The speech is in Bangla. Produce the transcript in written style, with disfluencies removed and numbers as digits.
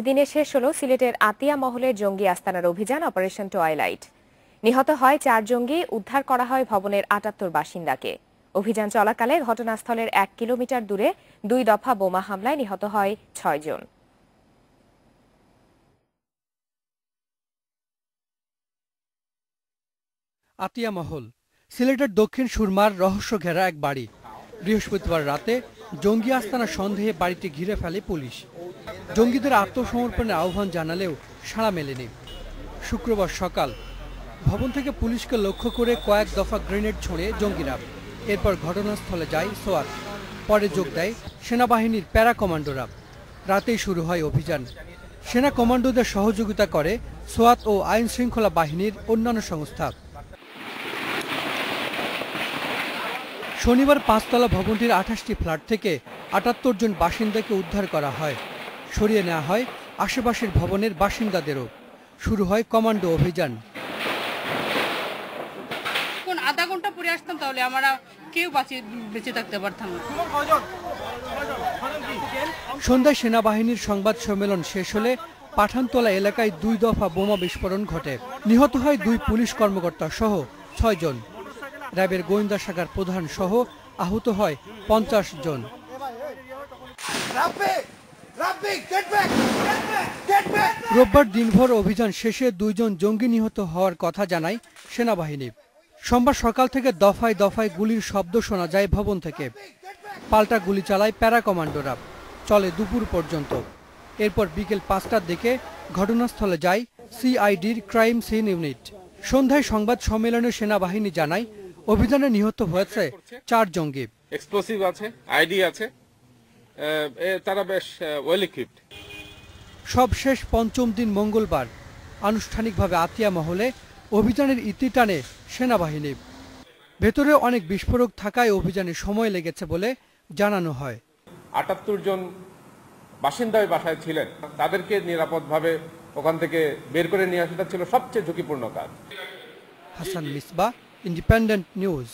দিনে শেষ হলো সিলেটের আতিয়া মহলের জঙ্গি আস্তানার অভিযান অপারেশন টুয়াইলাইট। নিহত হয় 4 জঙ্গি, উদ্ধার করা হয় ভবনের 78 বাসিন্দাকে। অভিযান চলাকালে ঘটনাস্থলের 1 কিলোমিটার দূরে 2 দফা বোমা হামলায় নিহত হয় 6 জন। আতিয়া মহল সিলেটের দক্ষিণ সুরমার রহস্য ঘেরা এক বাড়ি। বৃহস্পতিবার রাতে জঙ্গি আস্তানা সন্দেহে বাড়িটি ঘিরে ফেলে পুলিশ। জঙ্গিদের আত্মসমর্পণের আহ্বান জানালেও সাড়া মেলেনি। শুক্রবার সকাল ভবন থেকে পুলিশকে লক্ষ্য করে কয়েক দফা গ্রেনেড ছোড়ে জঙ্গিরা। এরপর ঘটনাস্থলে যায় সোয়াত। পরে যোগ দেয় সেনাবাহিনীর প্যারা কমান্ডোরা। রাতেই শুরু হয় অভিযান। সেনা কমান্ডোদের সহযোগিতা করে সোয়াত ও আইন শৃঙ্খলা বাহিনীর অন্যান্য সংস্থা। শনিবার 5তলা ভবনটির 28টি ফ্ল্যাট থেকে 78 জন বাসিন্দাকে উদ্ধার করা হয়। সরিয়ে নেওয়া হয় আশেপাশের ভবনের বাসিন্দাদেরও। শুরু হয় কমান্ডো অভিযান। আধা ঘন্টা পরে আসতাম তাহলে আমরা কেউ বেঁচে থাকতে পারতাম না। সন্ধ্যায় সেনাবাহিনীর সংবাদ সম্মেলন শেষ হলে পাঠানতলা এলাকায় 2 দফা বোমা বিস্ফোরণ ঘটে। নিহত হয় 2 পুলিশ কর্মকর্তা সহ 6 জন। র্যাবের গোয়েন্দা শাখার প্রধান সহ আহত হয় 50 জন। রোববার দিনভর অভিযান শেষে 2 জন জঙ্গি নিহত হওয়ার কথা জানায় সেনাবাহিনী। সোমবার সকাল থেকে দফায় দফায় গুলির শব্দ শোনা যায় ভবন থেকে। পাল্টা গুলি চালায় প্যারা কমান্ডোরা। চলে দুপুর পর্যন্ত। এরপর বিকেল 5টার দিকে ঘটনাস্থলে যায় সিআইডির ক্রাইম সিন ইউনিট। সন্ধ্যায় সংবাদ সম্মেলনে সেনাবাহিনী জানায় অভিযানে নিহত হয়েছে 4 জঙ্গি। এক্সপ্লোসিভ আছে, আইডি আছে, তারা বেশ ওয়েল ইকুইপড। সবশেষ পঞ্চম দিন মঙ্গলবার আনুষ্ঠানিকভাবে আতিয়া মহলে অভিযানের ইতি টানে সেনাবাহিনী। ভেতরে অনেক বিস্ফোরক থাকায় অভিযানে সময় লেগেছে বলে জানানো হয়। 78 জন বাসিন্দা ওই বাসায় ছিলেন, তাদেরকে নিরাপদভাবে ওখান থেকে বের করে নিয়ে আসাটা ছিল সবচেয়ে ঝুঁকিপূর্ণ কাজ। Hasan Misbah, independent news.